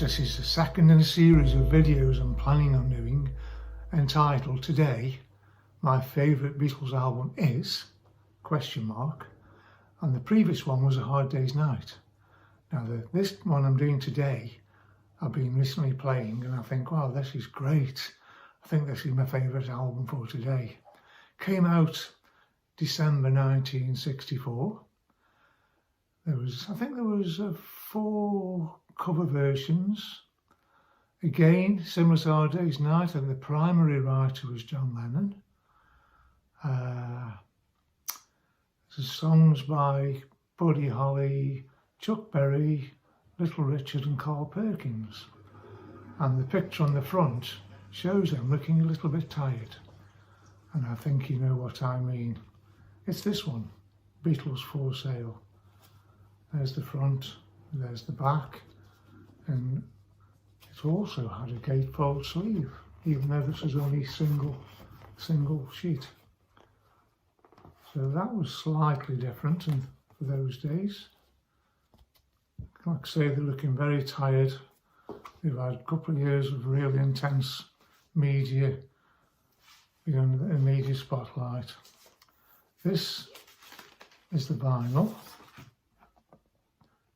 this is the second in a series of videos I'm planning on doing, entitled Today My Favourite Beatles Album Is, ? And the previous one was A Hard Day's Night. Now this one I'm doing today, I've been recently playing and I think, wow, this is great. I think this is my favourite album for today. Came out December 1964. I think there was 4 cover versions. Again, similar to Hard Day's Night, and the primary writer was John Lennon. There's songs by Buddy Holly, Chuck Berry, Little Richard and Carl Perkins. And the picture on the front shows them looking a little bit tired. And I think you know what I mean. It's this one, Beatles For Sale. There's the front, there's the back, and it also had a gatefold sleeve, even though this was only single sheet. So that was slightly different for those days. Like I say, they're looking very tired. They've had a couple of years of really intense media, in the media spotlight. This is the vinyl.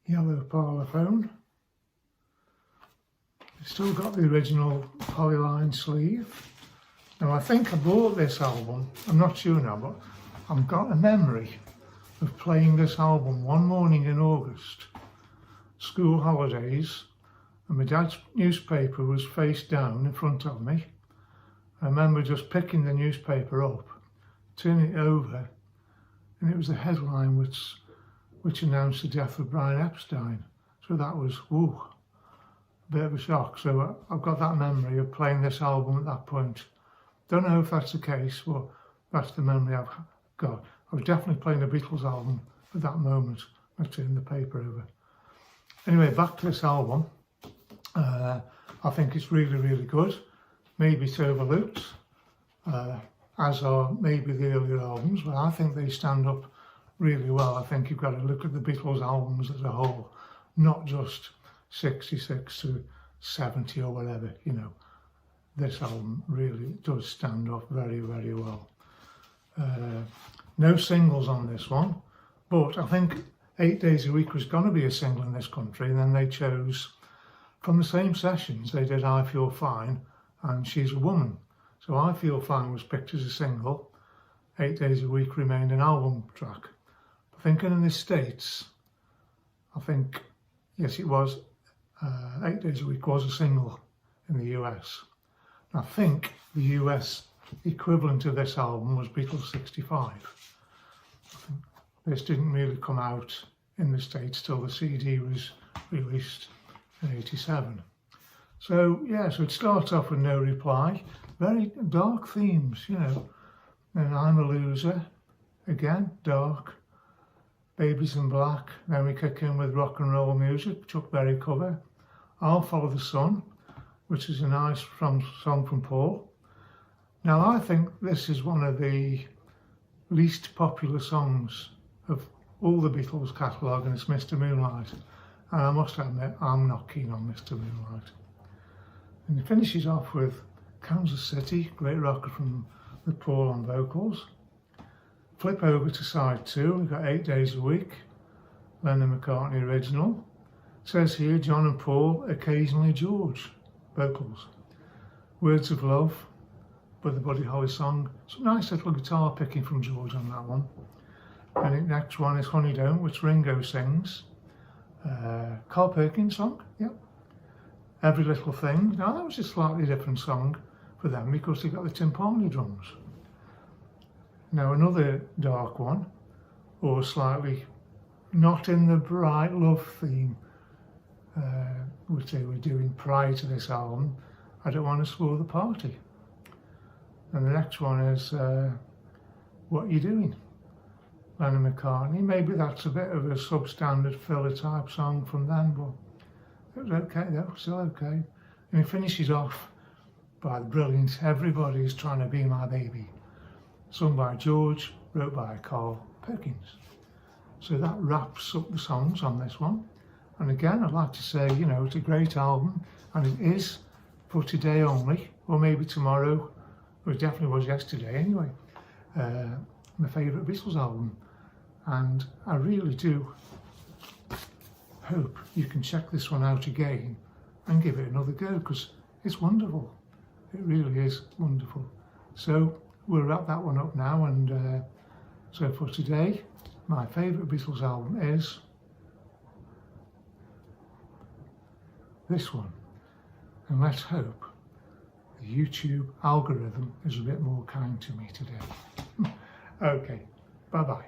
Yellow parlophone. It's still got the original polyline sleeve. Now I think I bought this album, I'm not sure now, but I've got a memory of playing this album one morning in August, school holidays, and my dad's newspaper was face down in front of me. I remember just picking the newspaper up, turning it over, and it was the headline which announced the death of Brian Epstein. So that was, a bit of a shock. So I've got that memory of playing this album at that point. Don't know if that's the case, but that's the memory I've got. I was definitely playing a Beatles album at that moment. I turned the paper over. Anyway, back to this album. I think it's really, really good. Maybe it's overlooked, as are maybe the earlier albums, but I think they stand up really well. I think you've got to look at the Beatles albums as a whole, not just 66 to 70 or whatever, This album really does stand up very, very well. No singles on this one, but I think 8 Days a Week was going to be a single in this country, and then they chose, from the same sessions, they did I Feel Fine and She's a Woman. So I Feel Fine was picked as a single, 8 Days a Week remained an album track. I think in the States, yes it was, 8 Days a Week was a single in the US. I think the US equivalent of this album was Beatles 65. I think this didn't really come out in the States till the CD was released in 87. So yeah, so it starts off with No Reply, very dark themes, and I'm a Loser, again, dark. Babies in Black, then we kick in with Rock and Roll Music, Chuck Berry cover. I'll Follow the Sun, which is a nice song from Paul. Now I think this is one of the least popular songs of all the Beatles catalogue, and it's Mr. Moonlight. And I must admit, I'm not keen on Mr. Moonlight. And it finishes off with Kansas City, great rocker with Paul on vocals. Flip over to side 2, we've got 8 Days a Week, Lennon McCartney original. It says here, John and Paul, occasionally George, vocals. Words of Love, by the Buddy Holly song. Some nice little guitar picking from George on that one. And the next one is Honey Don't, which Ringo sings. Carl Perkins song, yep. Every Little Thing. Now that was a slightly different song for them because they got the timpani drums. Now another dark one, or slightly not in the bright love theme, which they were doing prior to this album, I Don't Want to Spoil the Party. And the next one is What You Doing? Lennon McCartney. Maybe that's a bit of a substandard filler type song from them, but it was okay though, still okay. And it finishes off by the brilliant Everybody's Trying to Be My Baby, sung by George, wrote by Carl Perkins. So that wraps up the songs on this one. And again, I'd like to say, you know, it's a great album, and it is for today only, or maybe tomorrow, or it definitely was yesterday anyway. My favourite Beatles album, and I really do hope you can check this one out again and give it another go, because it's wonderful. It really is wonderful. So we'll wrap that one up now, and so for today, my favourite Beatles album is this one, and let's hope the YouTube algorithm is a bit more kind to me today. Okay, bye bye.